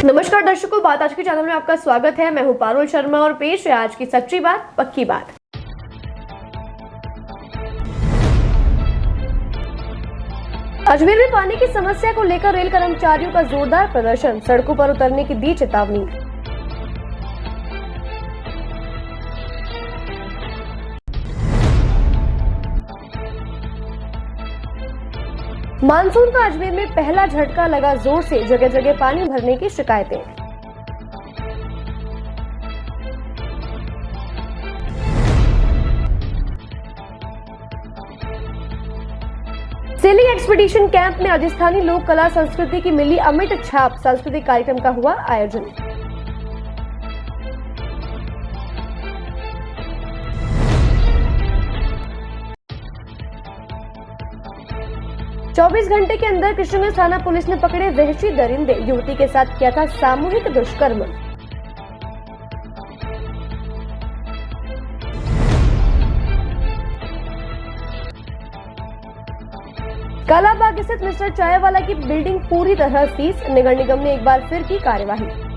नमस्कार दर्शकों, बात आज के चैनल में आपका स्वागत है। मैं हूं पारुल शर्मा और पेश है आज की सच्ची बात पक्की बात। अजमेर में पानी की समस्या को लेकर रेल कर्मचारियों का जोरदार प्रदर्शन, सड़कों पर उतरने की दी चेतावनी। मानसून का अजमेर में पहला झटका लगा जोर से, जगह जगह पानी भरने की शिकायतें। सेलिंग एक्सपीडिशन कैंप में राजस्थानी लोक कला संस्कृति की मिली अमिट छाप, सांस्कृतिक कार्यक्रम का हुआ आयोजन। चौबीस घंटे के अंदर कृष्णगंज थाना पुलिस ने पकड़े वहशी दरिंदे, युवती के साथ किया था सामूहिक दुष्कर्म। कालाबाग स्थित मिस्टर चाय वाला की बिल्डिंग पूरी तरह सीज, नगर निगम ने एक बार फिर की कार्यवाही।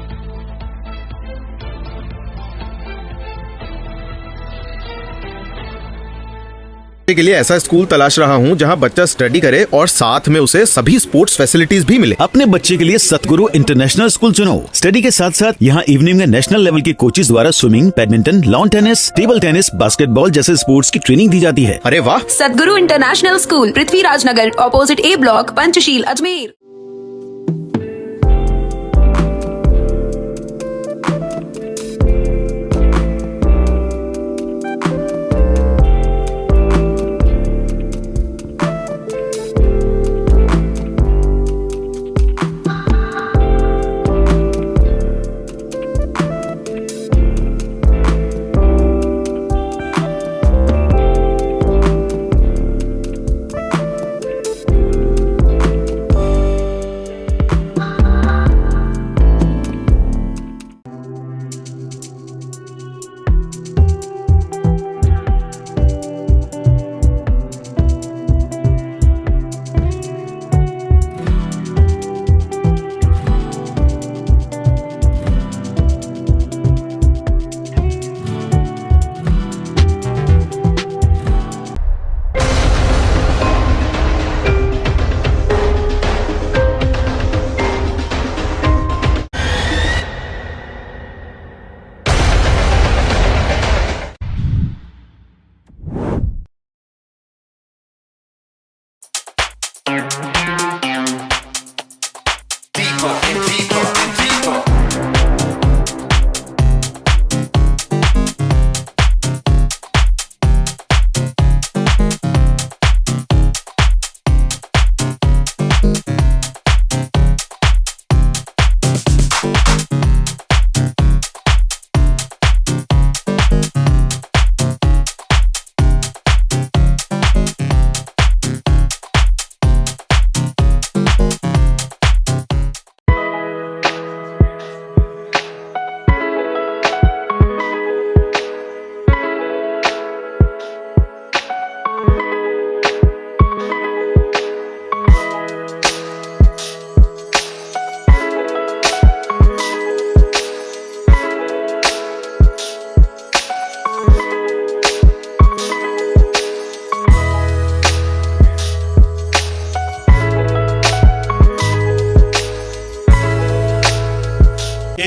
के लिए ऐसा स्कूल तलाश रहा हूं जहां बच्चा स्टडी करे और साथ में उसे सभी स्पोर्ट्स फैसिलिटीज भी मिले। अपने बच्चे के लिए सतगुरु इंटरनेशनल स्कूल चुनो। स्टडी के साथ साथ यहां इवनिंग में नेशनल लेवल के कोचेज द्वारा swimming, badminton, lawn tennis, table tennis, basketball जैसे स्पोर्ट्स की ट्रेनिंग दी जाती है। अरे वाह! सतगुरु इंटरनेशनल स्कूल, पृथ्वीराज नगर, ऑपोजिट ए ब्लॉक, पंचशील, अजमेर।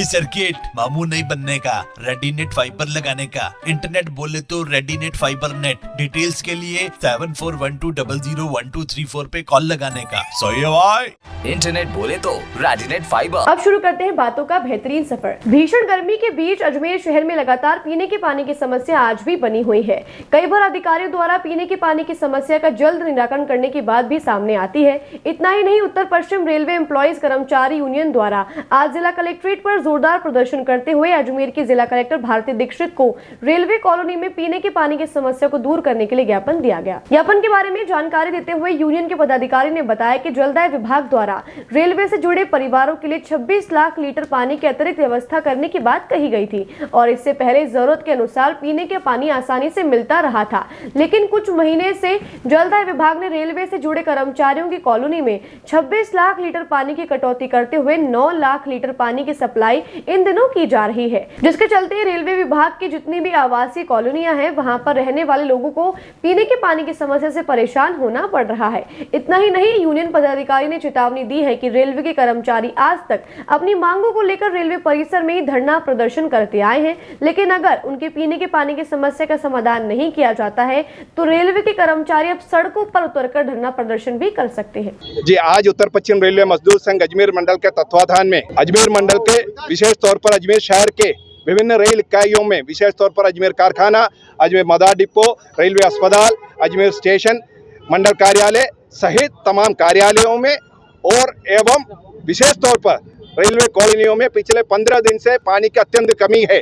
सर्किट मामू नहीं बनने का, रेडीनेट फाइबर लगाने का। इंटरनेट बोले तो रेडीनेट फाइबर नेट। डिटेल्स के लिए 7412001234 पे कॉल लगाने का। सही है भाई। इंटरनेट बोले तो रेडीनेट फाइबर। अब शुरू करते हैं बातों का बेहतरीन सफर। भीषण गर्मी के बीच अजमेर शहर में लगातार पीने के पानी की समस्या आज भी बनी हुई है। कई बार अधिकारियों द्वारा पीने के पानी की समस्या का जल्द निराकरण करने की बात भी सामने आती है। इतना ही नहीं, उत्तर पश्चिम रेलवे एम्प्लॉइज कर्मचारी यूनियन द्वारा आज जिला कलेक्ट्रेट पर जोरदार प्रदर्शन करते हुए अजमेर की जिला कलेक्टर भारती दीक्षित को रेलवे कॉलोनी में पीने के पानी की समस्या को दूर करने के लिए ज्ञापन दिया गया। ज्ञापन के बारे में जानकारी देते हुए यूनियन के पदाधिकारी ने बताया कि जलदाय विभाग द्वारा रेलवे से जुड़े परिवारों के लिए 26 लाख लीटर पानी की अतिरिक्त व्यवस्था करने की बात कही गई थी और इससे पहले जरूरत के अनुसार पीने के पानी आसानी से मिलता रहा था, लेकिन कुछ महीने से जलदाय विभाग ने रेलवे से जुड़े कर्मचारियों की कॉलोनी में 26 लाख लीटर पानी की कटौती करते हुए 9 लाख लीटर पानी की सप्लाई इन दिनों की जा रही है, जिसके चलते रेलवे विभाग की जितनी भी आवासीय कॉलोनियां हैं वहां पर रहने वाले लोगों को पीने के पानी की समस्या से परेशान होना पड़ रहा है। इतना ही नहीं, यूनियन पदाधिकारी ने चेतावनी दी है कि रेलवे के कर्मचारी आज तक अपनी मांगों को लेकर रेलवे परिसर में ही धरना प्रदर्शन करते आए हैं, लेकिन अगर उनके पीने के पानी की समस्या का समाधान नहीं किया जाता है तो रेलवे के कर्मचारी अब सड़कों पर उतरकर धरना प्रदर्शन भी कर सकते हैं। जी, आज उत्तर पश्चिम रेलवे मजदूर संघ अजमेर मंडल के तत्वाधान में अजमेर मंडल के विशेष तौर पर अजमेर शहर के विभिन्न रेल इकाइयों में, विशेष तौर पर अजमेर कारखाना, अजमेर मदार डिपो, रेलवे अस्पताल, अजमेर स्टेशन, मंडल कार्यालय सहित तमाम कार्यालयों में और एवं विशेष तौर पर रेलवे कॉलोनियों में पिछले 15 दिन से पानी की अत्यंत कमी है,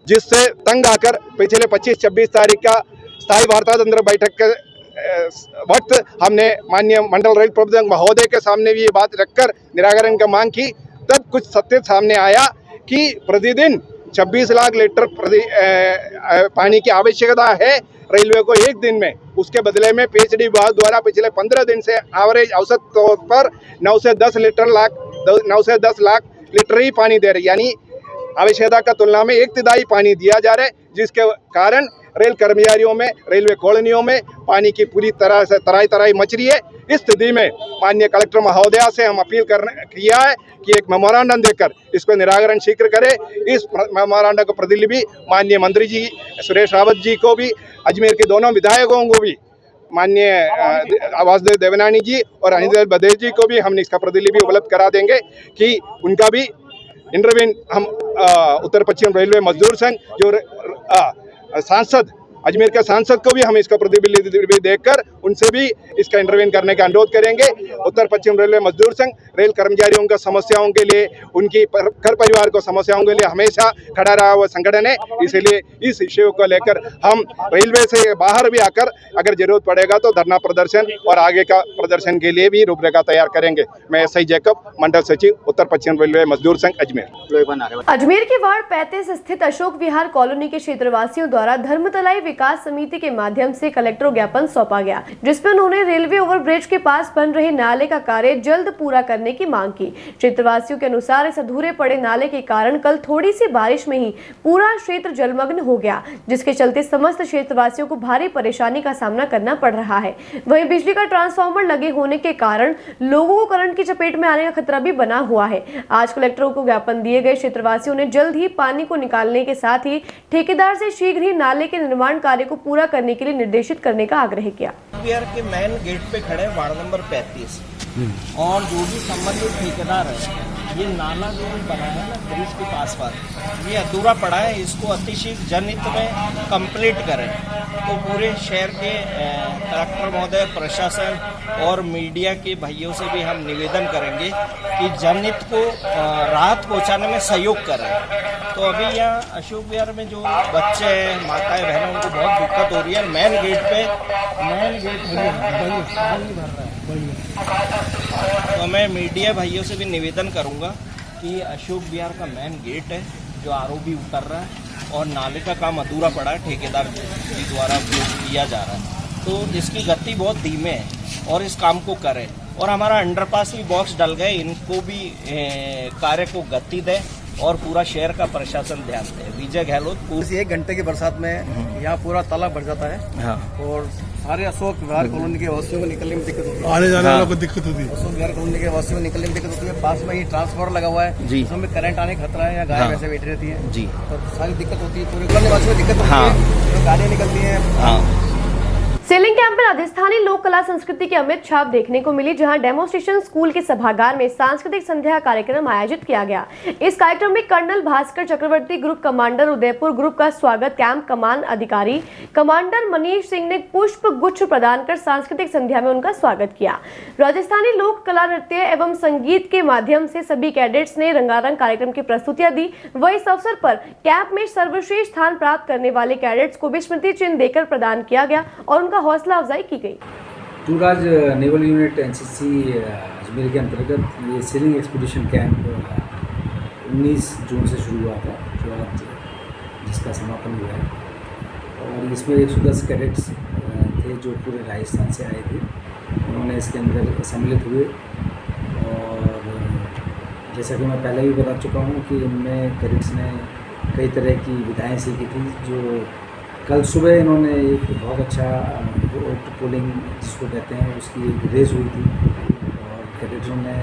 जिससे तंग आकर पिछले 25-26 तारीख का स्थायी वार्ता तंत्र बैठक के वक्त हमने माननीय मंडल रेल प्रबंधक महोदय के सामने भी ये बात रखकर निराकरण की मांग की। तब कुछ सत्य सामने आया कि प्रतिदिन 26 लाख लीटर पानी की आवश्यकता है रेलवे को एक दिन में। उसके बदले में पीएचडी विभाग द्वारा पिछले 15 दिन से एवरेज औसत तौर पर 9 से 10 लाख लीटर ही पानी दे रही, यानी आवश्यकता का तुलना में 1/3 पानी दिया जा रहा है, जिसके कारण रेल कर्मचारियों में, रेलवे कॉलोनियों में पानी की पूरी तरह से तराई मच रही है। इस स्थिति में माननीय कलेक्टर महोदया से हम अपील किया है कि एक मेमोरेंडम देकर इसको निराकरण शीघ्र करे। इस मेमोरेंडम को प्रतिलिपि माननीय मंत्री जी सुरेश रावत जी को भी, अजमेर के दोनों विधायकों को भी, माननीय आवासदेव देवनानी जी और अनिल बदेल जी को भी हम इसका प्रतिलिपि उपलब्ध करा देंगे कि उनका भी इंटरव्यून हम उत्तर पश्चिम रेलवे मजदूर संघ जो सांसद, अजमेर के सांसद को भी हम इसका प्रतिनिधि देकर उनसे भी इसका इंटरव्यून करने का अनुरोध करेंगे। उत्तर पश्चिम रेलवे मजदूर संघ रेल कर्मचारियों का समस्याओं के लिए, उनकी घर परिवार को समस्याओं के लिए हमेशा खड़ा रहा हुआ संगठन है। इसलिए इस इश्यू को लेकर हम रेलवे से बाहर भी आकर अगर जरूरत पड़ेगा तो धरना प्रदर्शन और आगे का प्रदर्शन के लिए भी रूपरेखा तैयार करेंगे। मैं एसआई जैकब, मंडल सचिव, उत्तर पश्चिम रेलवे मजदूर संघ अजमेर। अजमेर के वार्ड 35 स्थित अशोक विहार कॉलोनी के क्षेत्रवासियों द्वारा धर्मतलाई विकास समिति के माध्यम से कलेक्टर को ज्ञापन सौंपा गया, जिसमें उन्होंने रेलवे ओवरब्रिज के पास बन रहे नाले का कार्य जल्द पूरा करने की मांग की। क्षेत्रवासियों के अनुसार इस अधूरे पड़े नाले के कारण कल थोड़ी सी बारिश में ही पूरा क्षेत्र जलमग्न हो गया, जिसके चलते समस्त क्षेत्रवासियों को भारी परेशानी का सामना करना पड़ रहा है। वहीं बिजली का ट्रांसफार्मर लगे होने के कारण लोगों को करंट की चपेट में आने का खतरा भी बना हुआ है। आज कलेक्टर को ज्ञापन दिए गए क्षेत्रवासियों ने जल्द ही पानी को निकालने के साथ ही ठेकेदार से शीघ्र ही नाले के निर्माण कार्य को पूरा करने के लिए निर्देशित करने का आग्रह किया। बिहार के मेन गेट पे खड़े हैं, वार्ड नंबर 35, और जो भी संबंधित ठेकेदार है, ये नाला जो बनाया है ना ब्रिज के पास ये अधूरा पड़ा है, इसको अतिशीघ्र जनहित में कंप्लीट करें। तो पूरे शहर के कलेक्टर महोदय, प्रशासन और मीडिया के भाइयों से भी हम निवेदन करेंगे कि जनहित को राहत पहुंचाने में सहयोग करें। तो अभी यहाँ अशोक विहार में जो बच्चे हैं, माताएं बहनें, उनको बहुत दिक्कत हो रही है। मेन गेट तो मैं मीडिया भाइयों से भी निवेदन करूंगा कि अशोक विहार का मेन गेट है जो आरओबी उतर रहा है और नाले का काम अधूरा पड़ा है, ठेकेदार जी द्वारा किया जा रहा है, तो इसकी गति बहुत धीमे है और इस काम को करें। और हमारा अंडरपास भी बॉक्स डल गए, इनको भी कार्य को गति दें और पूरा शहर का प्रशासन ध्यान दे। विजय गहलोत। पूरी 1 घंटे की बरसात में यहाँ पूरा तालाब भर जाता है। हाँ। और सारे अशोक विहार कॉलोनी के वासियों को निकलने में दिक्कत होती है, आने जाने वालों को दिक्कत होती है। अशोक विहार कॉलोनी के वासियों को निकलने में दिक्कत होती है। पास में ही ट्रांसफार्मर लगा हुआ है जी, उसमें करंट आने का खतरा है, या गाय वैसे बैठी रहती है जी, तो सारी दिक्कत होती है। पूरे कॉलोनी वासियों को दिक्कत होती है, गाड़ियाँ निकलती है। सेलिंग कैंप में राजस्थानी लोक कला संस्कृति की अमिट छाप देखने को मिली, जहां डेमोन्स्ट्रेशन स्कूल के सभागार में सांस्कृतिक संध्या कार्यक्रम आयोजित किया गया। इस कार्यक्रम में कर्नल भास्कर चक्रवर्ती, ग्रुप कमांडर उदयपुर ग्रुप का स्वागत कैंप कमान अधिकारी कमांडर मनीष सिंह ने पुष्प गुच्छ प्रदान कर सांस्कृतिक संध्या में उनका स्वागत किया। राजस्थानी लोक कला, नृत्य एवं संगीत के माध्यम से सभी कैडेट्स ने रंगारंग कार्यक्रम की प्रस्तुतियां दी। वह इस अवसर पर कैंप में सर्वश्रेष्ठ स्थान प्राप्त करने वाले कैडेट्स को भी स्मृति चिन्ह देकर प्रदान किया गया और उनका हौसला अफजाई की गई। टूराज नेवल यूनिट एनसीसी अजमेर के अंतर्गत ये सेलिंग एक्सपीडिशन कैंप 19 जून से शुरू हुआ था, जो आज जिसका समापन हुआ है। और इसमें 110 कैडेट्स थे जो पूरे राजस्थान से आए थे। उन्होंने इसके अंदर सम्मिलित हुए और जैसा कि मैं पहले भी बता चुका हूँ कि इनमें कैडेट्स ने कई तरह की विधाएँ सीखी थी। जो कल सुबह इन्होंने एक बहुत अच्छा पोलिंग जिसको कहते हैं उसकी एक रेस हुई थी और कैडेट्सों ने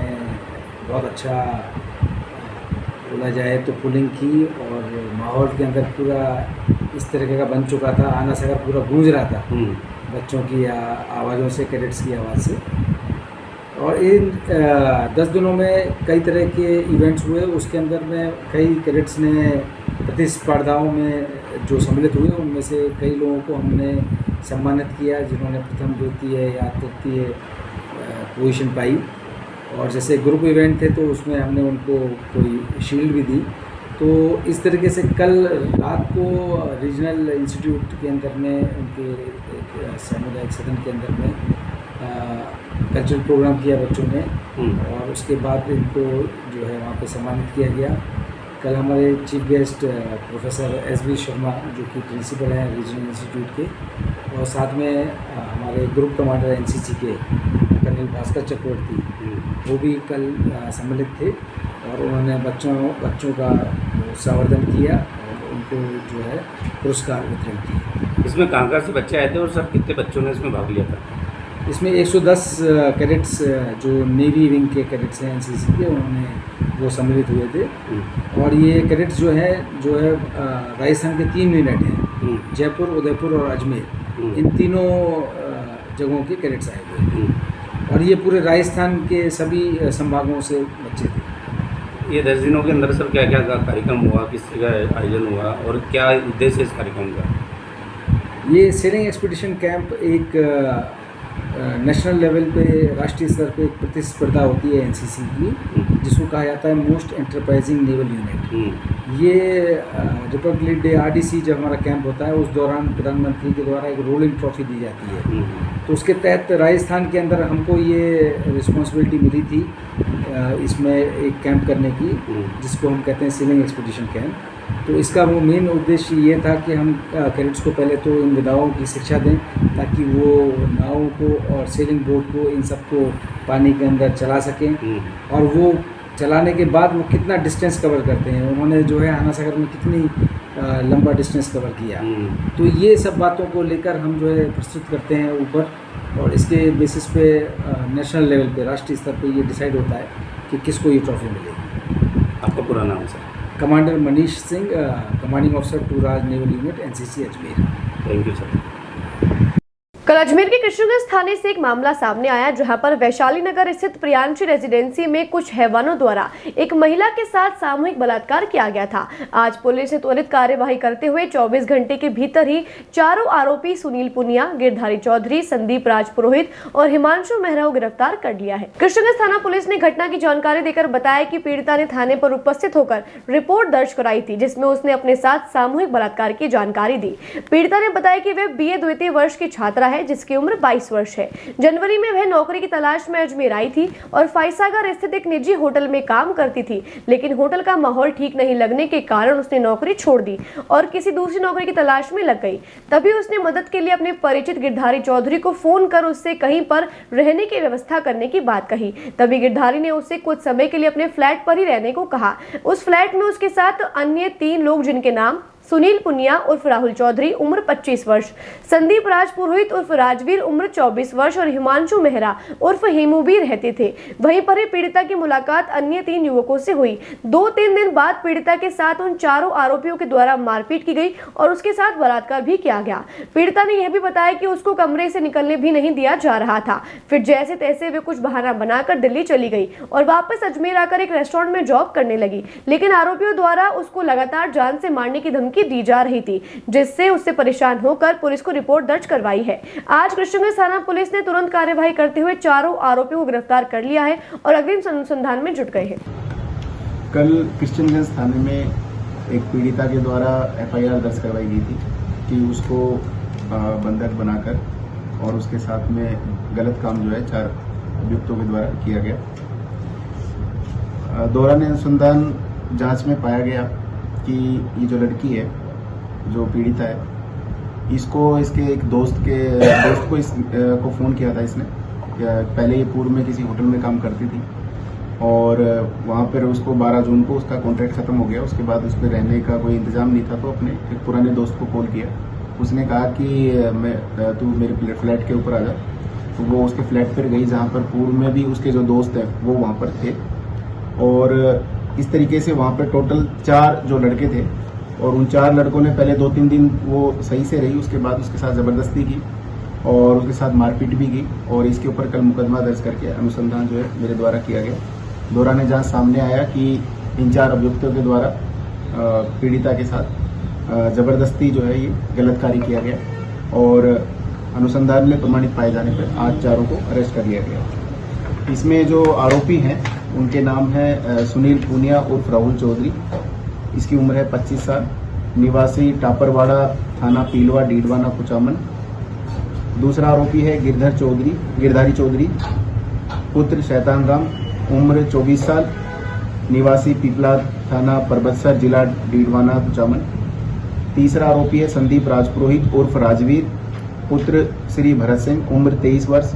बहुत अच्छा बोला जाए तो पोलिंग की और माहौल के अंदर पूरा इस तरीके का बन चुका था। आना सगर पूरा गूंज रहा था बच्चों की आवाज़ों से, कैडेट्स की आवाज़ से। और इन 10 दिनों में कई तरह के इवेंट्स हुए। उसके अंदर में कई कैडेट्स ने प्रतिस्पर्धाओं में जो सम्मिलित हुए उनमें से कई लोगों को हमने सम्मानित किया जिन्होंने प्रथम, द्वितीय या तृतीय पोजीशन पाई। और जैसे ग्रुप इवेंट थे तो उसमें हमने उनको कोई शील्ड भी दी। तो इस तरीके से कल रात को रीजनल इंस्टीट्यूट के अंदर में उनके एक सामुदायिक सदन के अंदर में कल्चरल प्रोग्राम किया बच्चों ने और उसके बाद इनको जो है वहाँ पे सम्मानित किया गया। कल हमारे chief guest professor SB Sharma जो कि प्रिंसिपल हैं रीजनल इंस्टीट्यूट के और साथ में हमारे ग्रुप कमांडर एनसीसी के कर्नल भास्कर चक्रवर्ती वो भी कल सम्मिलित थे और उन्होंने बच्चों का संवर्धन किया और उनको जो है पुरस्कार वितरण किए। इसमें कहाँ से बच्चे आए थे और सर कितने बच्चों ने इसमें भाग लिया था? इसमें 110 कैडेट्स जो नेवी विंग के कैडेट्स हैं एनसीसी के, उन्होंने वो सम्मिलित हुए थे। और ये कैडेट्स जो है राजस्थान के 3 यूनिट हैं, जयपुर, उदयपुर और अजमेर। इन तीनों जगहों के कैडेट्स आए हुए थे और ये पूरे राजस्थान के सभी संभागों से बच्चे थे। ये 10 दिनों के अंदर सर क्या क्या कार्यक्रम हुआ, किस तरह का आयोजन हुआ और क्या उद्देश्य है इस कार्यक्रम का? ये सेलिंग एक्सपीडिशन कैंप एक नेशनल लेवल पे, राष्ट्रीय स्तर पे एक प्रतिस्पर्धा होती है एनसीसी की जिसको कहा जाता है मोस्ट एंटरप्राइजिंग नेवल यूनिट। ये रिपब्लिक डे आरडीसी जब हमारा कैंप होता है उस दौरान प्रधानमंत्री के द्वारा एक रोलिंग ट्रॉफी दी जाती है। तो उसके तहत राजस्थान के अंदर हमको ये रिस्पॉन्सिबिलिटी मिली थी इसमें एक कैंप करने की जिसको हम कहते हैं सेलिंग एक्सपीडिशन कैंप। तो इसका वो मेन उद्देश्य ये था कि हम कैडेट्स को पहले तो इन विधाओं की शिक्षा दें ताकि वो नावों को और सेलिंग बोट को इन सबको पानी के अंदर चला सकें और वो चलाने के बाद वो कितना डिस्टेंस कवर करते हैं। उन्होंने जो है आना सागर में कितनी लंबा डिस्टेंस कवर किया। तो ये सब बातों को लेकर हम जो है प्रस्तुत करते हैं ऊपर और इसके बेसिस पे नेशनल लेवल पे, राष्ट्रीय स्तर पे ये डिसाइड होता है कि किसको ये ट्रॉफी मिलेगी। आपका पूरा नाम सर? Commander Manish Singh, commanding officer two Raj naval unit NCC Ajmer. Thank you sir. कल अजमेर के कृष्णगंज थाने से एक मामला सामने आया जहां पर वैशाली नगर स्थित प्रियांशी रेजिडेंसी में कुछ हैवानों द्वारा एक महिला के साथ सामूहिक बलात्कार किया गया था। आज पुलिस ने त्वरित कार्यवाही करते हुए 24 घंटे के भीतर ही चारों आरोपी सुनील पुनिया, गिरधारी चौधरी, संदीप राजपुरोहित और हिमांशु मेहरा को गिरफ्तार कर लिया है। कृष्णगंज थाना पुलिस ने घटना की जानकारी देकर बताया कि पीड़िता ने थाने पर उपस्थित होकर रिपोर्ट दर्ज कराई थी जिसमें उसने अपने साथ सामूहिक बलात्कार की जानकारी दी। पीड़िता ने बताया कि वह BA द्वितीय वर्ष की छात्रा है जिसकी उम्र 22 वर्ष है। जनवरी में वह नौकरी की तलाश में अजमेर आई थी और फाइसागर स्थित एक निजी होटल में काम करती थी, लेकिन होटल का माहौल ठीक नहीं लगने के कारण उसने नौकरी छोड़ दी और किसी दूसरी नौकरी की तलाश में लग गई। तभी उसने मदद के लिए अपने परिचित गिरधारी चौधरी को फोन कर उससे कहीं पर रहने की व्यवस्था करने की बात कही। तभी गिरधारी ने उससे कुछ समय के लिए अपने फ्लैट पर ही रहने को कहा। उस फ्लैट में उसके साथ अन्य 3 लोग जिनके नाम सुनील पुनिया उर्फ राहुल चौधरी उम्र 25 वर्ष, संदीप राज पुरोहित उर्फ राजवीर उम्र 24 वर्ष और हिमांशु मेहरा उर्फ हेमू भी रहते थे। वहीं पर ही पीड़िता की मुलाकात अन्य 3 युवकों से हुई। 2-3 दिन बाद पीड़िता के साथ उन चारों आरोपियों के द्वारा मारपीट की गई और उसके साथ बलात्कार भी किया गया। पीड़िता ने यह भी बताया कि उसको कमरे से निकलने भी नहीं दिया जा रहा था। फिर जैसे तैसे वे कुछ बहाना बनाकर दिल्ली चली गई और वापस अजमेर आकर एक रेस्टोरेंट में जॉब करने लगी, लेकिन आरोपियों द्वारा उसको लगातार जान से मारने की धमकी दी जा रही थी, जिससे उससे परेशान होकर पुलिस को रिपोर्ट दर्ज करवाई है। आज कृष्णगंज थाना पुलिस ने तुरंत कार्यवाही करते हुए चारों आरोपियों को गिरफ्तार कर लिया है और अग्रिम अनुसंधान में जुट गए हैं। कल कृष्णगंज थाने में एक पीड़िता के द्वारा FIR दर्ज करवाई गई थी कि उसको बंधक बनाकर और उसके साथ में गलत काम जो है 4 अभियुक्तों के द्वारा किया गया। दौरान अनुसंधान जांच में पाया गया कि ये जो लड़की है, जो पीड़िता है, इसको इसके एक दोस्त को फ़ोन किया था इसने। पहले ये पूर्व में किसी होटल में काम करती थी और वहाँ पर उसको 12 जून को उसका कॉन्ट्रैक्ट ख़त्म हो गया। उसके बाद उस पर रहने का कोई इंतज़ाम नहीं था, तो अपने एक पुराने दोस्त को कॉल किया। उसने कहा कि तू मेरे फ्लैट के ऊपर आ जा। तो वो उसके फ्लैट पर गई, जहाँ पर पूर्व में भी उसके जो दोस्त हैं वो वहाँ पर थे। और इस तरीके से वहाँ पर टोटल 4 जो लड़के थे और उन 4 लड़कों ने पहले 2-3 दिन वो सही से रही। उसके बाद उसके साथ ज़बरदस्ती की और उसके साथ मारपीट भी की और इसके ऊपर कल मुकदमा दर्ज करके अनुसंधान जो है मेरे द्वारा किया गया। दौरान जांच सामने आया कि इन 4 अभियुक्तों के द्वारा पीड़िता के साथ ज़बरदस्ती जो है ये गलत कार्य किया गया और अनुसंधान में प्रमाणित पाए जाने पर आज 4 को अरेस्ट कर लिया गया। इसमें जो आरोपी हैं उनके नाम है सुनील पुनिया उर्फ राहुल चौधरी, इसकी उम्र है 25 साल, निवासी टापरवाड़ा, थाना पीलवा, डीडवाना, कुचामन। दूसरा आरोपी है गिरधारी चौधरी पुत्र शैतान राम, उम्र 24 साल, निवासी पीपला, थाना परबतसर, जिला डीडवाना, कुचामन। तीसरा आरोपी है संदीप राज पुरोहित उर्फ राजवीर पुत्र श्री भरत सिंह, उम्र 23 वर्ष,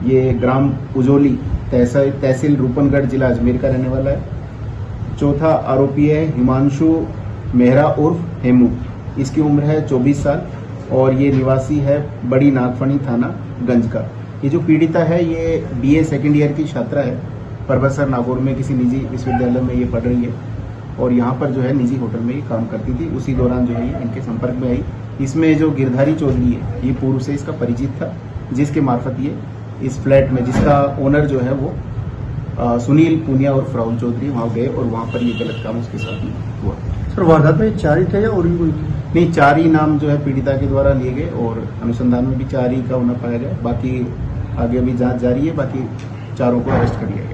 ये ग्राम उजोली, तहसील रूपनगढ़, जिला अजमेर का रहने वाला है। चौथा आरोपी है हिमांशु मेहरा उर्फ हेमू, इसकी उम्र है 24 साल और ये निवासी है बड़ी नागफनी, थाना गंज का। ये जो पीड़िता है ये BA सेकेंड ईयर की छात्रा है, परबतसर नागौर में किसी निजी विश्वविद्यालय में ये पढ़ रही है और यहाँ पर जो है निजी होटल में ये काम करती थी। उसी दौरान जो है ये इनके संपर्क में आई। इसमें जो गिरधारी चौधरी है ये पूर्व से इसका परिचित था, जिसके मार्फत ये इस फ्लैट में, जिसका ओनर जो है वो सुनील पुनिया और राहुल चौधरी, वहाँ गए और वहाँ पर ये गलत काम उसके साथ में हुआ। सर वारदात में 4 ही थे या और भी कोई थे? नहीं, 4 ही नाम जो है पीड़िता के द्वारा लिए गए और अनुसंधान में भी 4 ही का होना पाया गया। बाकी आगे अभी जांच जारी है, बाकी 4 को अरेस्ट कर लिया गया।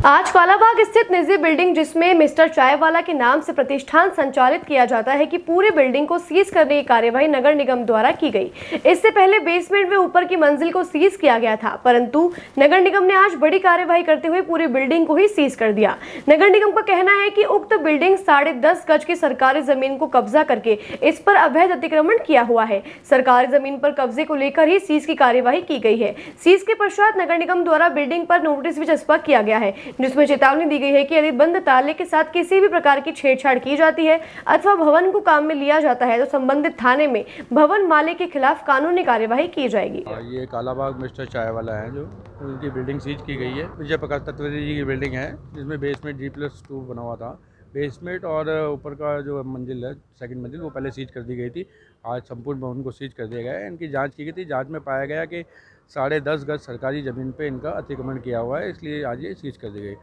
आज कालाबाग स्थित निजी बिल्डिंग जिसमें मिस्टर चायवाला के नाम से प्रतिष्ठान संचालित किया जाता है कि पूरे बिल्डिंग को सीज करने की कार्यवाही नगर निगम द्वारा की गई। इससे पहले बेसमेंट में ऊपर की मंजिल को सीज किया गया था, परंतु नगर निगम ने आज बड़ी कार्यवाही करते हुए पूरी बिल्डिंग को ही सीज कर दिया। नगर निगम का कहना है कि उक्त बिल्डिंग 10.5 गज की सरकारी जमीन को कब्जा करके इस पर अवैध अतिक्रमण किया हुआ है। सरकारी जमीन पर कब्जे को लेकर ही सीज की कार्यवाही की गई है। सीज के पश्चात नगर निगम द्वारा बिल्डिंग पर नोटिस भी चस्पा किया गया है, जिसमें चेतावनी दी गई है कि यदि बंद ताले के साथ किसी भी प्रकार की छेड़छाड़ की जाती है अथवा भवन को काम में लिया जाता है तो संबंधित थाने में भवन मालिक के खिलाफ कानूनी कार्यवाही की जाएगी। ये कालाबाग मिस्टर चायवाला है, जो उनकी बिल्डिंग सीज की गई है। विजय प्रकाश तत्वेदी जी की बिल्डिंग है, जिसमें बेसमेंट G+2 बना हुआ था। बेसमेंट और ऊपर का जो मंजिल है, सेकंड मंजिल, वो पहले सीज कर दी गई थी। आज संपूर्ण भवन को सीज कर दिया गया है। इनकी जांच की गई थी। जांच में पाया गया कि 10.5 गज सरकारी ज़मीन पे इनका अतिक्रमण किया हुआ है, इसलिए आज ये सीज कर दी गई।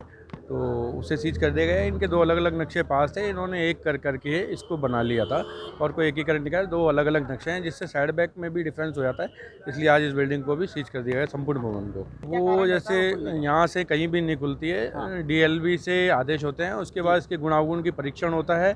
तो उसे सीज कर दिया गया। इनके 2 अलग अलग नक्शे पास थे, इन्होंने एक करके इसको बना लिया था और कोई एकीकरण निकाल 2 अलग अलग नक्शे हैं, जिससे साइड बैक में भी डिफरेंस हो जाता है। इसलिए आज इस बिल्डिंग को भी सीज कर दिया गया, संपूर्ण भवन को। वो जैसे यहाँ से कहीं भी नहीं खुलती है, DLB से आदेश होते हैं, उसके बाद इसके गुणागुण की परीक्षण होता है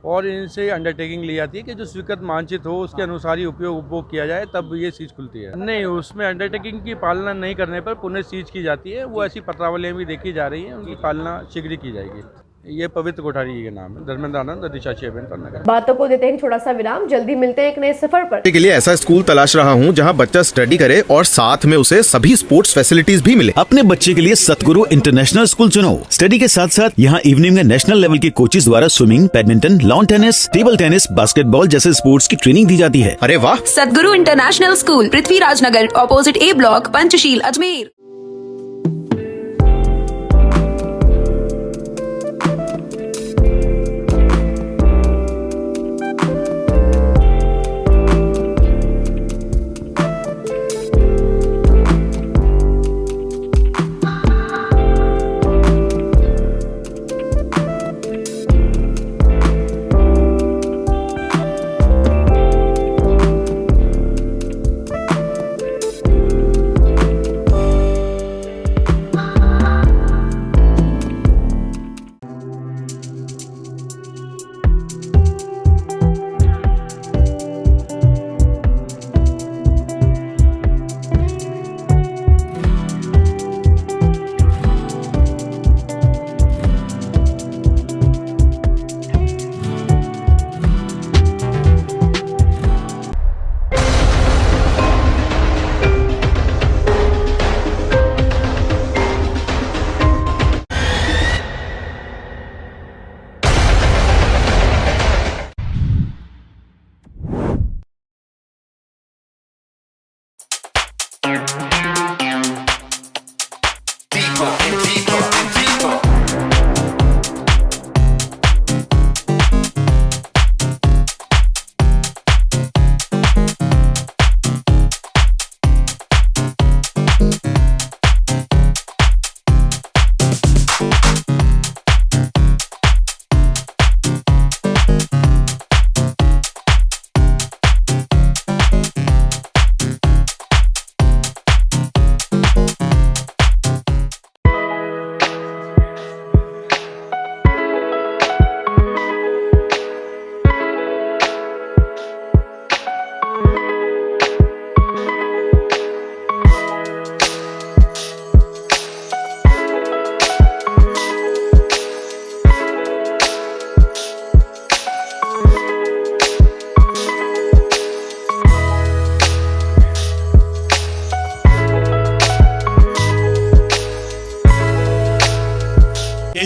और इनसे अंडरटेकिंग ली जाती है कि जो स्वीकृत मानचित्र हो उसके अनुसार ही उपभोग किया जाए, तब ये सीज खुलती है। नहीं, उसमें अंडरटेकिंग की पालना नहीं करने पर पुनः सीज की जाती है। वो ऐसी पत्रावलियाँ भी देखी जा रही हैं, उनकी पालना शीघ्र की जाएगी। ये पवित्र कोठारी जी के नाम है, धर्मेंद्र आनंद अधिशासी अभियंता नगर। बातों को देते हैं छोटा सा विराम, जल्दी मिलते हैं एक नए सफर पर। के लिए ऐसा स्कूल तलाश रहा हूँ जहाँ बच्चा स्टडी करे और साथ में उसे सभी स्पोर्ट्स फैसिलिटीज भी मिले। अपने बच्चे के लिए सतगुरु इंटरनेशनल स्कूल चुनो। स्टडी के साथ साथ यहाँ इवनिंग में नेशनल लेवल के कोचेज द्वारा swimming, badminton, lawn tennis, table tennis, basketball जैसे स्पोर्ट्स की ट्रेनिंग दी जाती है। अरे वाह! सतगुरु इंटरनेशनल स्कूल, पृथ्वीराज नगर, ऑपोजिट ए ब्लॉक, पंचशील, अजमेर।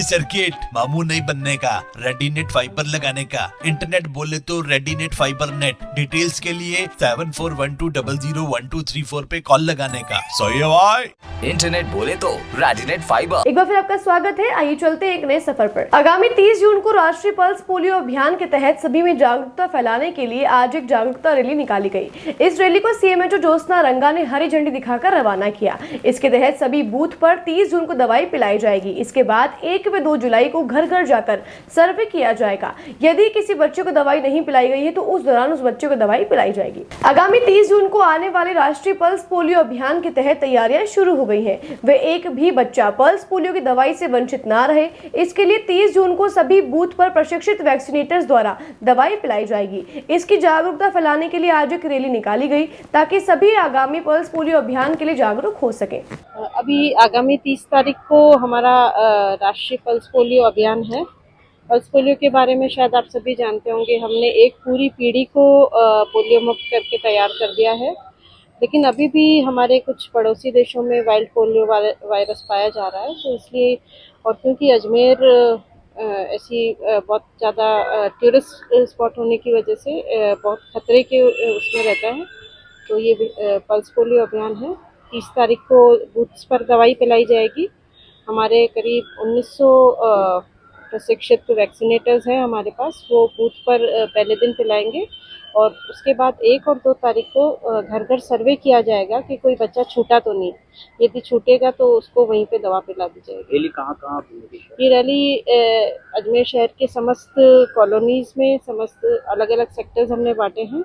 सर्किट मामू नहीं बनने का, रेडीनेट फाइबर लगाने का। इंटरनेट बोले तो रेडीनेट फाइबर नेट। डिटेल्स के लिए 7412001234 पे कॉल लगाने का। सही है भाई। इंटरनेट बोले तो रेडीनेट फाइबर। एक बार फिर आपका स्वागत है। आइए चलते हैं एक नए सफर पर। आगामी 30 जून को राष्ट्रीय पल्स पोलियो अभियान के तहत सभी में जागरूकता फैलाने के लिए आज एक जागरूकता रैली निकाली गई। इस रैली को सीएमएचओ ज्योत्सना रंगा ने हरी झंडी दिखाकर रवाना किया। इसके तहत सभी बूथ पर 30 जून को दवाई पिलाई जाएगी। इसके बाद 1 व 2 जुलाई को घर घर जाकर सर्वे किया जाएगा। यदि किसी बच्चे को दवाई नहीं पिलाई गई है तो उस दौरान उस बच्चे को दवाई पिलाई जाएगी। आगामी 30 जून को आने वाले राष्ट्रीय पल्स पोलियो अभियान के तहत तैयारियां शुरू हो गई हैं। वे एक भी बच्चा पल्स पोलियो की दवाई से वंचित ना रहे, इसके लिए 30 जून को सभी बूथ पर प्रशिक्षित वैक्सीनेटर्स द्वारा दवाई पिलाई जाएगी। इसकी जागरूकता फैलाने के लिए आज एक रैली निकाली गई ताकि सभी आगामी पल्स पोलियो अभियान के लिए जागरूक हो सके। अभी आगामी 30 तारीख को हमारा राष्ट्रीय पल्स पोलियो अभियान है। पल्स पोलियो के बारे में शायद आप सभी जानते होंगे, हमने एक पूरी पीढ़ी को पोलियो मुक्त करके तैयार कर दिया है, लेकिन अभी भी हमारे कुछ पड़ोसी देशों में वाइल्ड पोलियो वायरस पाया जा रहा है। तो इसलिए, और क्योंकि अजमेर ऐसी बहुत ज़्यादा टूरिस्ट स्पॉट होने की वजह से बहुत खतरे के उसमें रहता है, तो ये पल्स पोलियो अभियान है। 30 तारीख को बूथ्स पर दवाई पिलाई जाएगी। हमारे करीब 1900 प्रशिक्षित वैक्सीनेटर्स हैं हमारे पास, वो बूथ पर पहले दिन पिलाएंगे और उसके बाद 1 और 2 तारीख को घर घर सर्वे किया जाएगा कि कोई बच्चा छूटा तो नहीं। यदि छूटेगा तो उसको वहीं पे दवा पिला दी जाएगी। रैली कहाँ ये रैली अजमेर शहर के समस्त कॉलोनीज में, समस्त अलग अलग सेक्टर्स हमने बांटे हैं,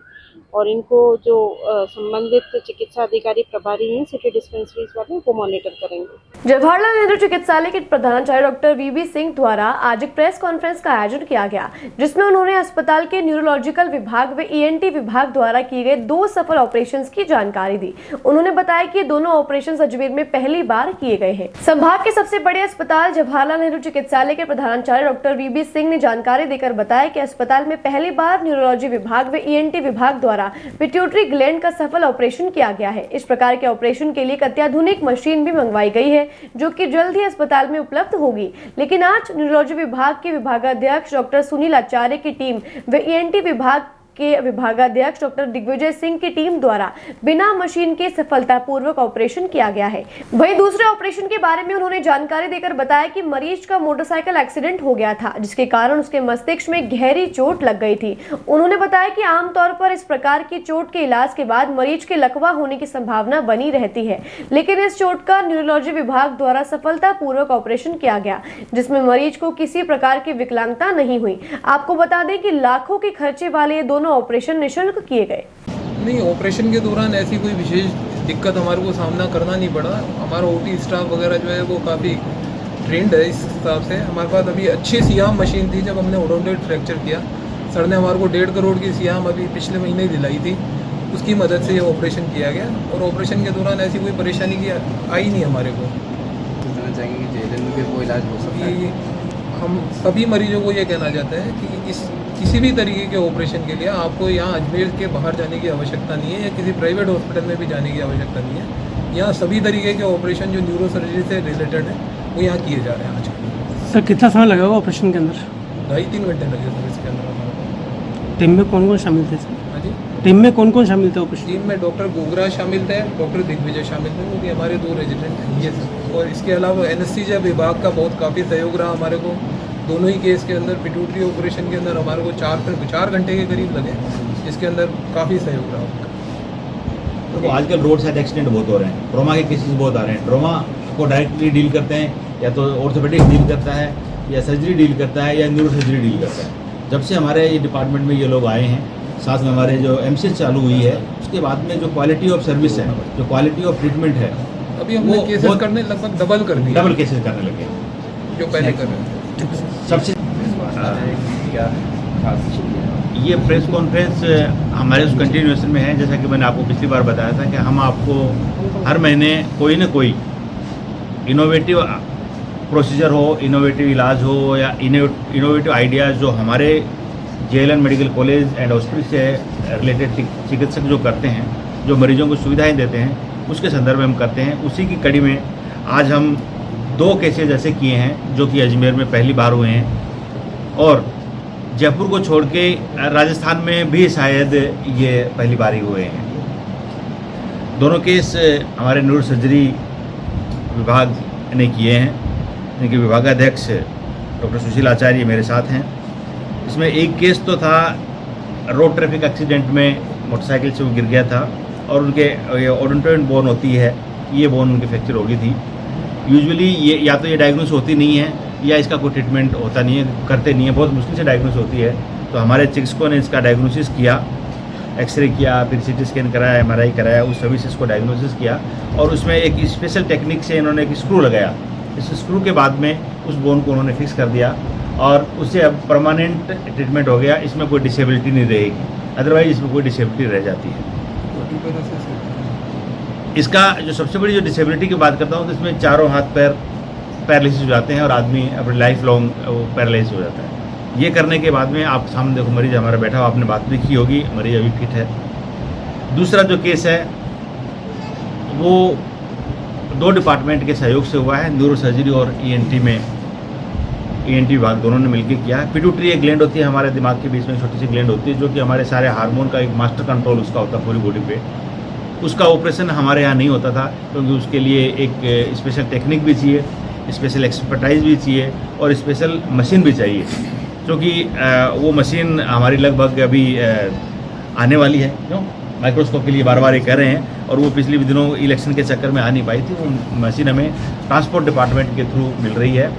और इनको जो संबंधित चिकित्सा अधिकारी प्रभारी हैं सिटी डिस्पेंसरीज वाले वो मॉनिटर करेंगे। जवाहरलाल नेहरू चिकित्सालय के प्रधानाचार्य डॉक्टर वीबी सिंह द्वारा आज एक प्रेस कॉन्फ्रेंस का आयोजन किया गया, जिसमें उन्होंने अस्पताल के न्यूरोलॉजिकल विभाग व ईएनटी विभाग द्वारा किए गए 2 सफल ऑपरेशंस की जानकारी दी। उन्होंने बताया कि ये दोनों ऑपरेशंस अजमेर में पहली बार किए गए हैं। संभाग के सबसे बड़े अस्पताल जवाहरलाल नेहरू चिकित्सालय के प्रधानाचार्य डॉक्टर वीबी सिंह ने जानकारी देकर बताया कि अस्पताल में पहली बार न्यूरोलॉजी विभाग व ईएनटी विभाग द्वारा पिट्यूटरी ग्लैंड का सफल ऑपरेशन किया गया है। इस प्रकार के ऑपरेशन के लिए एक अत्याधुनिक मशीन भी मंगवाई गई है, जो कि जल्द ही अस्पताल में उपलब्ध होगी। लेकिन आज न्यूरोलॉजी विभाग के विभागाध्यक्ष डॉक्टर सुनील आचार्य की टीम व ईएनटी विभाग के विभागाध्यक्ष डॉक्टर दिग्विजय सिंह की टीम द्वारा बिना मशीन के सफलतापूर्वक ऑपरेशन किया गया है। वहीं दूसरे ऑपरेशन के बारे में उन्होंने जानकारी देकर बताया कि मरीज का मोटरसाइकिल एक्सीडेंट हो गया था, जिसके कारण उसके मस्तिष्क में गहरी चोट लग गई थी। उन्होंने बताया कि आमतौर पर इस प्रकार की चोट के इलाज के बाद मरीज के लकवा होने की संभावना बनी रहती है, लेकिन इस चोट का न्यूरोलॉजी विभाग द्वारा सफलतापूर्वक ऑपरेशन किया गया, जिसमें मरीज को किसी प्रकार की विकलांगता नहीं हुई। आपको बता दें कि लाखों के खर्चे वाले दोनों ऑपरेशन निःशुल्क किए गए। नहीं, ऑपरेशन के दौरान ऐसी कोई विशेष दिक्कत हमारे को सामना करना नहीं पड़ा। हमारा ओटी स्टाफ वगैरह जो है वो काफ़ी ट्रेंड है इस हिसाब से। हमारे पास अभी अच्छी सियाम मशीन थी। जब हमने ओडोंटॉइड फ्रैक्चर किया, सर ने हमारे को 1.5 करोड़ की सियाम अभी पिछले महीने ही दिलाई थी, उसकी मदद से ये ऑपरेशन किया गया। और ऑपरेशन के दौरान ऐसी कोई परेशानी की आई नहीं हमारे को। चाहेंगे कि जेएलएन में कोई इलाज हो सकता है? हम सभी मरीजों को ये कहना चाहते हैं कि किसी भी तरीके के ऑपरेशन के लिए आपको यहाँ अजमेर के बाहर जाने की आवश्यकता नहीं है, या किसी प्राइवेट हॉस्पिटल में भी जाने की आवश्यकता नहीं है। यहाँ सभी तरीके के ऑपरेशन जो न्यूरो सर्जरी से रिलेटेड है वो यहाँ किए जा रहे हैं आजकल। सर कितना समय लगा ऑपरेशन के अंदर? 2.5-3 घंटे लगे सर इसके अंदर हमारे। टीम में कौन कौन शामिल थे सर? हाँ जी, टीम में कौन कौन शामिल थे ऑपरेशन? टीम में डॉक्टर गोगरा शामिल थे, डॉक्टर दिग्विजय शामिल थे, वो भी हमारे 2 रेजिडेंट हैं ये सर। और इसके अलावा एनेस्थीसिया विभाग का बहुत काफ़ी सहयोग रहा हमारे को। दोनों ही केस के अंदर पिट्यूटरी ऑपरेशन के अंदर हमारे को 4 घंटे के करीब लगे, इसके अंदर काफ़ी सहयोग रहा उनका। तो आजकल रोड साइड एक्सीडेंट बहुत हो रहे हैं, ट्रॉमा के केसेस बहुत आ रहे हैं। ट्रॉमा को डायरेक्टली डील करते हैं, या तो ऑर्थोपेडिक डील करता है, या सर्जरी डील करता है, या न्यूरो सर्जरी डील करता है। जब से हमारे ये डिपार्टमेंट में ये लोग आए हैं, साथ में हमारे जो एमसीएच चालू हुई है, उसके बाद में जो क्वालिटी ऑफ सर्विस है, जो क्वालिटी ऑफ ट्रीटमेंट है, अभी हमने केसेस करने लगभग डबल केसेस करने लगे जो पहले कर रहे थे। सबसे ये प्रेस कॉन्फ्रेंस हमारे उस कंटिन्यूएशन में है, जैसा कि मैंने आपको पिछली बार बताया था कि हम आपको हर महीने कोई ना कोई इनोवेटिव प्रोसीजर हो, इनोवेटिव इलाज हो, या इनोवेटिव आइडियाज़ जो हमारे JLN medical college and hospital से रिलेटेड चिकित्सक जो करते हैं, जो मरीजों को सुविधाएं देते हैं, उसके संदर्भ में हम करते हैं। उसी की कड़ी में आज हम 2 केसेज ऐसे किए हैं जो कि अजमेर में पहली बार हुए हैं, और जयपुर को छोड़ के राजस्थान में भी शायद ये पहली बार ही हुए हैं। दोनों केस हमारे न्यूरो सर्जरी विभाग ने किए हैं, जिनके विभागाध्यक्ष डॉक्टर सुशील आचार्य मेरे साथ हैं। इसमें एक केस तो था रोड ट्रैफिक एक्सीडेंट में, मोटरसाइकिल से वो गिर गया था और उनके ओडोंटॉइड बोन होती है, ये बोन उनकी फ्रैक्चर हो गई थी। यूजुअली ये या तो ये डायग्नोस होती नहीं है, या इसका कोई ट्रीटमेंट होता नहीं है, करते नहीं है, बहुत मुश्किल से डायग्नोस होती है। तो हमारे चिकित्सकों ने इसका डायग्नोसिस किया, एक्सरे किया, फिर सीटी स्कैन कराया, एमआरआई कराया, उस सभी से इसको डायग्नोसिस किया, और उसमें एक स्पेशल टेक्निक से इन्होंने एक स्क्रू लगाया। इस स्क्रू के बाद में उस बोन को उन्होंने फिक्स कर दिया, और उससे अब परमानेंट ट्रीटमेंट हो गया। इसमें कोई डिसेबिलिटी नहीं रहेगी, अदरवाइज इसमें कोई डिसेबिलिटी रह जाती है। इसका जो सबसे बड़ी जो डिसेबिलिटी की बात करता हूँ, तो इसमें चारों हाथ पैर पैरालिसिस हो जाते हैं, और आदमी अपने लाइफ लॉन्ग वो पैरालाइज हो जाता है। ये करने के बाद में आप सामने देखो, मरीज हमारा बैठा हुआ, आपने बात भी की होगी, मरीज अभी फिट है। दूसरा जो केस है वो 2 डिपार्टमेंट के सहयोग से हुआ है, न्यूरो सर्जरी और ईएनटी में, ईएनटी विभाग दोनों ने मिलकर किया है। पिट्यूटरी एक ग्लैंड होती है हमारे दिमाग के बीच में, छोटी सी ग्लैंड होती है, जो कि हमारे सारे हार्मोन का एक मास्टर कंट्रोल उसका होता है पूरी बॉडी पे। उसका ऑपरेशन हमारे यहाँ नहीं होता था, क्योंकि उसके लिए एक स्पेशल टेक्निक भी चाहिए, स्पेशल एक्सपर्टाइज भी चाहिए, और स्पेशल मशीन भी चाहिए, क्योंकि वो मशीन हमारी लगभग अभी आने वाली है। क्यों माइक्रोस्कोप के लिए बार बार ये कर रहे हैं, और वो पिछले दिनों इलेक्शन के चक्कर में आ नहीं पाई थी। वो मशीन हमें ट्रांसपोर्ट डिपार्टमेंट के थ्रू मिल रही है,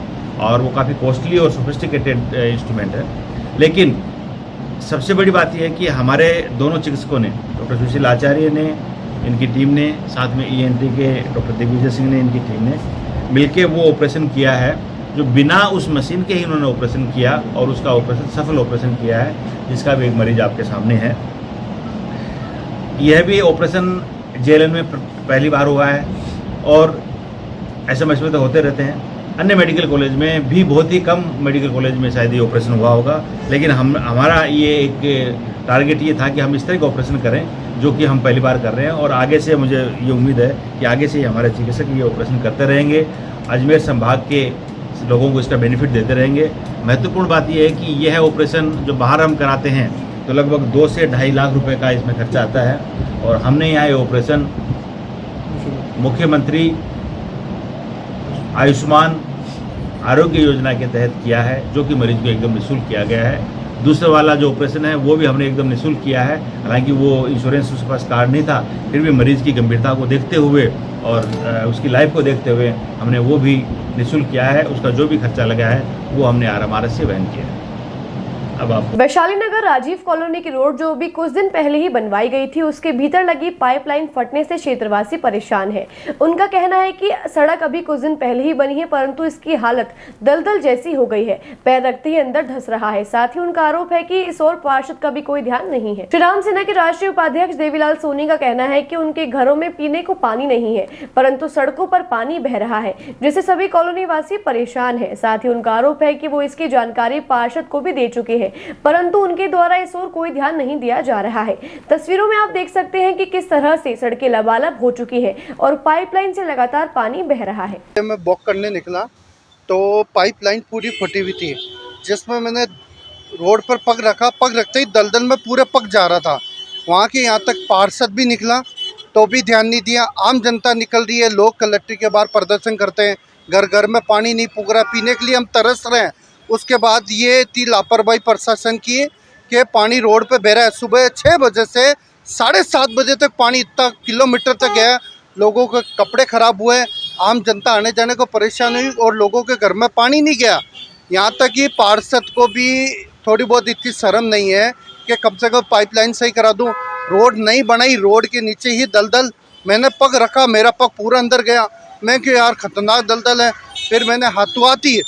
और वो काफ़ी कॉस्टली और सोफिस्टिकेटेड इंस्ट्रूमेंट है। लेकिन सबसे बड़ी बात यह है कि हमारे दोनों चिकित्सकों ने, डॉक्टर सुशील आचार्य ने, इनकी टीम ने, साथ में ENT के डॉक्टर दिग्विजय सिंह ने, इनकी टीम ने मिलके वो ऑपरेशन किया है, जो बिना उस मशीन के ही उन्होंने ऑपरेशन किया और उसका ऑपरेशन सफल ऑपरेशन किया है, जिसका भी एक मरीज आपके सामने है। यह भी ऑपरेशन JLN में पहली बार हुआ है और ऐसे मशवरे तो होते रहते हैं। अन्य मेडिकल कॉलेज में भी बहुत ही कम मेडिकल कॉलेज में शायद ये ऑपरेशन हुआ होगा, लेकिन हमारा ये एक टारगेट ये था कि हम इस तरह का ऑपरेशन करें जो कि हम पहली बार कर रहे हैं और आगे से मुझे ये उम्मीद है कि आगे से हमारे चिकित्सक ये ऑपरेशन करते रहेंगे, अजमेर संभाग के लोगों को इसका बेनिफिट देते रहेंगे। महत्वपूर्ण बात यह है कि यह ऑपरेशन जो बाहर हम कराते हैं तो लगभग 2 से 2.5 लाख रुपए का इसमें खर्चा आता है और हमने यहाँ ये ऑपरेशन मुख्यमंत्री आयुष्मान आरोग्य योजना के तहत किया है, जो कि मरीज को एकदम निःशुल्क किया गया है। दूसरा वाला जो ऑपरेशन है वो भी हमने एकदम निःशुल्क किया है, हालांकि वो इंश्योरेंस उसके पास कार्ड नहीं था, फिर भी मरीज की गंभीरता को देखते हुए और उसकी लाइफ को देखते हुए हमने वो भी निःशुल्क किया है। उसका जो भी खर्चा लगा है वो हमने RMRS से वहन किया है। अब आप वैशाली नगर राजीव कॉलोनी की रोड जो भी कुछ दिन पहले ही बनवाई गई थी, उसके भीतर लगी पाइपलाइन फटने से क्षेत्रवासी परेशान है। उनका कहना है कि सड़क अभी कुछ दिन पहले ही बनी है, परंतु इसकी हालत दलदल जैसी हो गई है, पैर रखते ही अंदर धंस रहा है। साथ ही उनका आरोप है कि इस ओर पार्षद का भी कोई ध्यान नहीं है। श्री राम सेना के राष्ट्रीय उपाध्यक्ष देवीलाल सोनी का कहना है कि उनके घरों में पीने को पानी नहीं है, परंतु सड़कों पर पानी बह रहा है, जिससे सभी कॉलोनी वासी परेशान है। साथ ही उनका आरोप है कि वो इसकी जानकारी पार्षद को भी दे चुके हैं, परंतु उनके द्वारा इस ओर कोई ध्यान नहीं दिया जा रहा है। तस्वीरों में आप देख सकते हैं कि किस तरह से सड़कें लबालब हो चुकी हैं और पाइपलाइन से लगातार पानी बह रहा है। मैं वॉक करने निकला तो पाइपलाइन पूरी फटी हुई थी, जिसमें मैंने रोड पर पग रखा, पग रखते ही दलदल में पूरे पग जा रहा था। वहाँ के यहाँ तक पार्षद भी निकला तो भी ध्यान नहीं दिया। आम जनता निकल रही है, लोग कलेक्ट्रेट के बाहर प्रदर्शन करते हैं, घर घर में पानी नहीं पुग रहा, पीने के लिए हम तरस रहे हैं। उसके बाद ये इतनी लापरवाही प्रशासन की कि पानी रोड पे बह रहा है। सुबह 6 बजे से 7:30 बजे तक पानी इतना किलोमीटर तक गया, लोगों के कपड़े खराब हुए, आम जनता आने जाने को परेशान हुई और लोगों के घर में पानी नहीं गया। यहाँ तक कि पार्षद को भी थोड़ी बहुत इतनी शर्म नहीं है कि कम से कम पाइपलाइन सही करा दूँ। रोड नहीं बनाई, रोड के नीचे ही दलदल। मैंने पग रखा, मेरा पग पूरा अंदर गया। मैं क्यों यार, खतरनाक दलदल है। फिर मैंने हाथों हाथ ही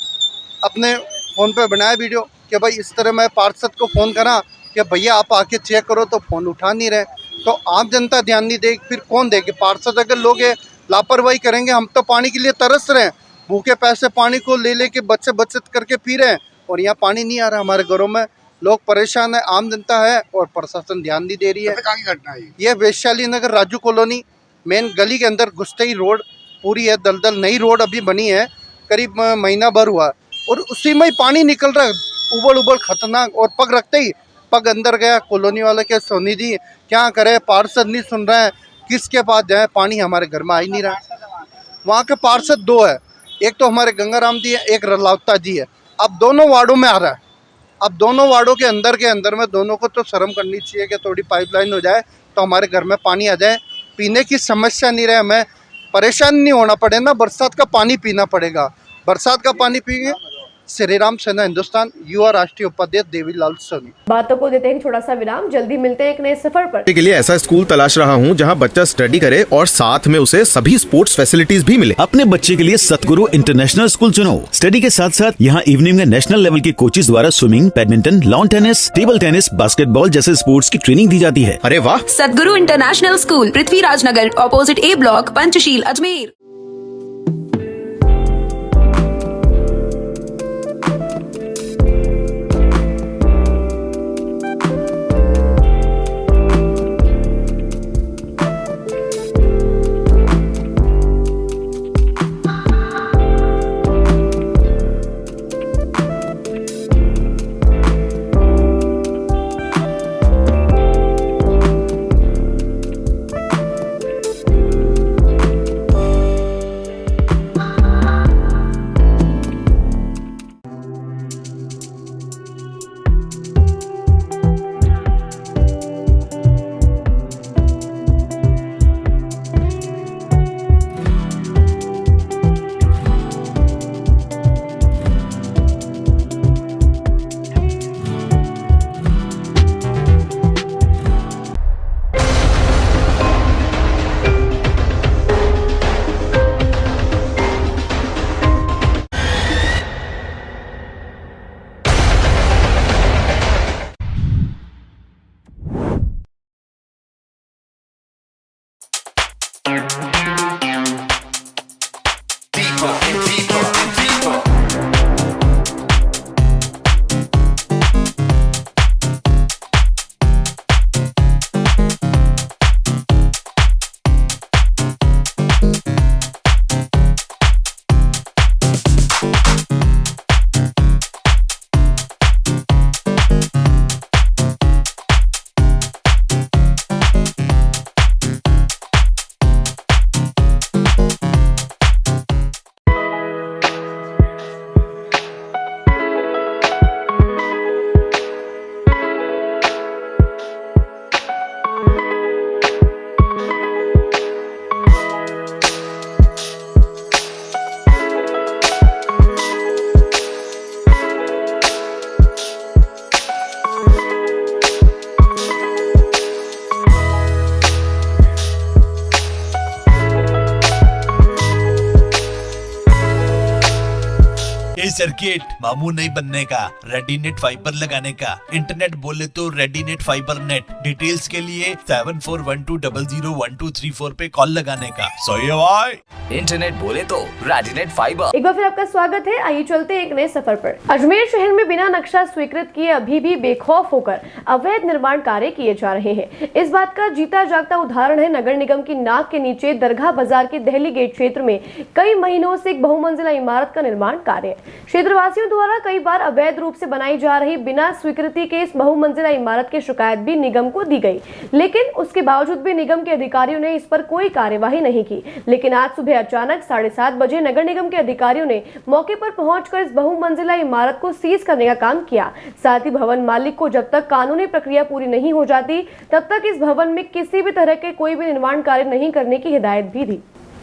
अपने फ़ोन पे बनाया वीडियो कि भाई इस तरह मैं पार्षद को फ़ोन करा कि भैया आप आके चेक करो, तो फ़ोन उठा नहीं रहे। तो आम जनता ध्यान नहीं दे, फिर कौन देगी? पार्षद अगर लोग लापरवाही करेंगे, हम तो पानी के लिए तरस रहे हैं, भूखे पैसे पानी को ले लेके बचत करके पी रहे हैं और यहाँ पानी नहीं आ रहा हमारे घरों में। लोग परेशान है, आम जनता है और प्रशासन ध्यान नहीं दे रही है। कहाँ की घटना है ये? वैशाली नगर राजू कॉलोनी मेन गली के अंदर घुसते ही रोड पूरी है दलदल। नई रोड अभी बनी है, करीब महीना भर हुआ और उसी में ही पानी निकल रहा है, उबड़ उबड़ खतरनाक। और पग रखते ही पग अंदर गया। कॉलोनी वाले के सोनी जी क्या करे, पार्षद नहीं सुन रहे हैं, किसके पास जाए? पानी हमारे घर में आ ही नहीं रहा। वहाँ के पार्षद 2 है, एक तो हमारे गंगाराम जी है, एक रलावता जी है। अब दोनों वार्डों में आ रहा है। अब दोनों वार्डों के अंदर में दोनों को तो शर्म करनी चाहिए कि थोड़ी पाइपलाइन हो जाए तो हमारे घर में पानी आ जाए, पीने की समस्या नहीं रहे, हमें परेशान नहीं होना पड़े ना। बरसात का पानी पीना पड़ेगा, बरसात का पानी पिएंगे। श्री राम सेना हिंदुस्तान, युवा राष्ट्रीय उपाध्यक्ष देवीलाल सोनी। बातों को देते हैं छोटा सा विराम, जल्दी मिलते हैं एक नए सफर पर। के लिए ऐसा स्कूल तलाश रहा हूँ जहाँ बच्चा स्टडी करे और साथ में उसे सभी स्पोर्ट्स फैसिलिटीज भी मिले। अपने बच्चे के लिए सतगुरु इंटरनेशनल स्कूल चुनो। स्टडी के साथ साथ यहाँ इवनिंग में नेशनल लेवल के कोचेज द्वारा swimming, badminton, lawn tennis, table tennis, basketball जैसे स्पोर्ट्स की ट्रेनिंग दी जाती है। अरे वाह! सतगुरु international school, Prithviraj Nagar, opposite A block, Panchsheel, Ajmer. Circuit, मामू नहीं बनने का, रेडीनेट फाइबर लगाने का, इंटरनेट बोले तो रेडीनेट फाइबर नेट। डिटेल्स के लिए 7412001234 पे कॉल लगाने का। सही है भाई। इंटरनेट बोले तो रेडिनेट फाइबर। एक बार फिर आपका स्वागत है। आइए चलते हैं एक नए सफर पर। अजमेर शहर में बिना नक्शा स्वीकृत किए अभी भी बेखौफ होकर अवैध निर्माण कार्य किए जा रहे हैं। इस बात का जीता जागता उदाहरण है नगर निगम की नाक के नीचे दरगाह बाजार के दहली गेट क्षेत्र में कई महीनों से एक बहुमंजिला इमारत का निर्माण कार्य। क्षेत्रवासियों द्वारा कई बार अवैध रूप से बनाई जा रही बिना स्वीकृति के इस बहुमंजिला इमारत की शिकायत भी निगम को दी गई, लेकिन उसके बावजूद भी निगम के अधिकारियों ने इस पर कोई कार्यवाही नहीं की। लेकिन आज सुबह अचानक 7:30 बजे नगर निगम के अधिकारियों ने मौके पर पहुंचकर इस बहुमंजिला इमारत को सीज करने का काम किया। साथ ही भवन मालिक को जब तक कानूनी प्रक्रिया पूरी नहीं हो जाती तब तक इस भवन में किसी भी तरह के कोई भी निर्माण कार्य नहीं करने की हिदायत भी दी।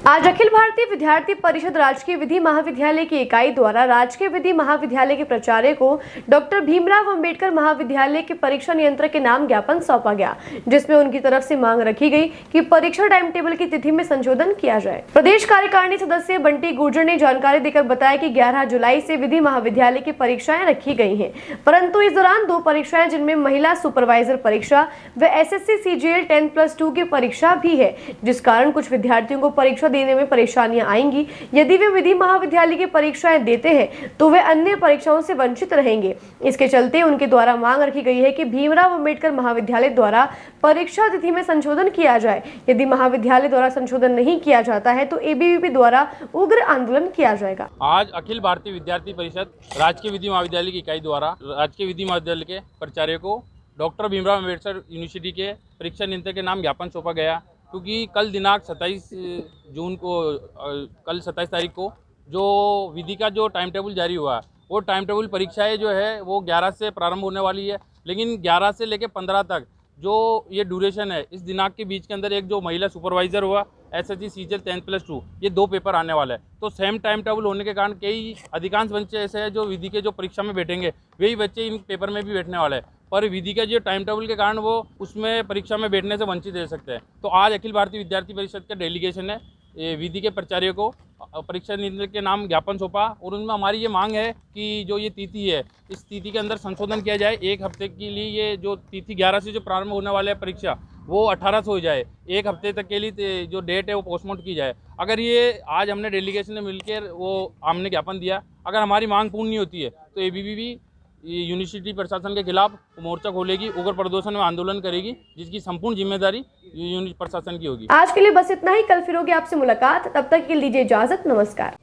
आज अखिल भारतीय विद्यार्थी परिषद राजकीय विधि महाविद्यालय की इकाई द्वारा राजकीय विधि महाविद्यालय के प्राचार्य को डॉक्टर भीमराव अंबेडकर महाविद्यालय के परीक्षा नियंत्रक के नाम ज्ञापन सौंपा गया, जिसमें उनकी तरफ से मांग रखी गई कि परीक्षा टाइम टेबल की तिथि में संशोधन किया जाए। प्रदेश कार्यकारिणी सदस्य बंटी गुर्जर ने जानकारी देकर बताया कि 11 जुलाई से विधि महाविद्यालय की परीक्षाएं रखी गई हैं, परंतु इस दौरान 2 परीक्षाएं जिनमें महिला सुपरवाइजर परीक्षा व SSC CGL 10+2 की परीक्षा भी है, जिस कारण कुछ विद्यार्थियों को परीक्षा देने में परेशानियां आएंगी। यदि वे विधि महाविद्यालय की परीक्षाएं देते हैं तो वे अन्य परीक्षाओं से वंचित रहेंगे। इसके चलते उनके द्वारा मांग रखी गई है कि भीमराव अंबेडकर महाविद्यालय द्वारा परीक्षा तिथि में संशोधन किया जाए। यदि महाविद्यालय द्वारा संशोधन नहीं किया जाता है तो ABVP द्वारा उग्र आंदोलन किया जाएगा। आज अखिल भारतीय विद्यार्थी परिषद राजकीय विधि महाविद्यालय की इकाई द्वारा राजकीय विधि महाविद्यालय के प्राचार्य को डॉक्टर भीमराव अंबेडकर यूनिवर्सिटी के परीक्षा नियंत्रक के नाम ज्ञापन सौंपा गया, क्योंकि कल दिनांक 27 जून को कल 27 तारीख को जो विधि का जो टाइम टेबल जारी हुआ, वो टाइम टेबल परीक्षाएं जो है वो 11 से प्रारंभ होने वाली है, लेकिन 11 से लेकर 15 तक जो ये ड्यूरेशन है, इस दिनांक के बीच के अंदर एक जो महिला सुपरवाइज़र हुआ SSC CGL 10+2 ये 2 पेपर आने वाला है। तो सेम टाइम टेबल होने के कारण कई अधिकांश बच्चे ऐसे हैं जो विधि के जो परीक्षा में बैठेंगे वही बच्चे इन पेपर में भी बैठने वाले हैं, पर विधि का जो टाइम टेबल के कारण वो उसमें परीक्षा में बैठने से वंचित रह सकते हैं। तो आज अखिल भारतीय विद्यार्थी परिषद का डेलीगेशन है विधि के प्राचार्य को परीक्षा नियंत्रक के नाम ज्ञापन सौंपा, और उनमें हमारी ये मांग है कि जो ये तिथि है इस तिथि के अंदर संशोधन किया जाए। 1 हफ्ते के लिए ये जो तिथि 11 से जो प्रारंभ होने वाला है परीक्षा वो 18 से हो जाए, 1 हफ्ते तक के लिए जो डेट है वो पोस्टपोन की जाए। अगर ये आज हमने डेलीगेशन में मिलकर वो हमने ज्ञापन दिया, अगर हमारी मांग पूर्ण नहीं होती है तो ABVP यूनिवर्सिटी प्रशासन के खिलाफ मोर्चा खोलेगी, उग्र प्रदर्शन में आंदोलन करेगी, जिसकी संपूर्ण जिम्मेदारी यूनिवर्सिटी प्रशासन की होगी। आज के लिए बस इतना ही। कल फिर होगी आपसे मुलाकात, तब तक के लिए दीजिए इजाजत। नमस्कार।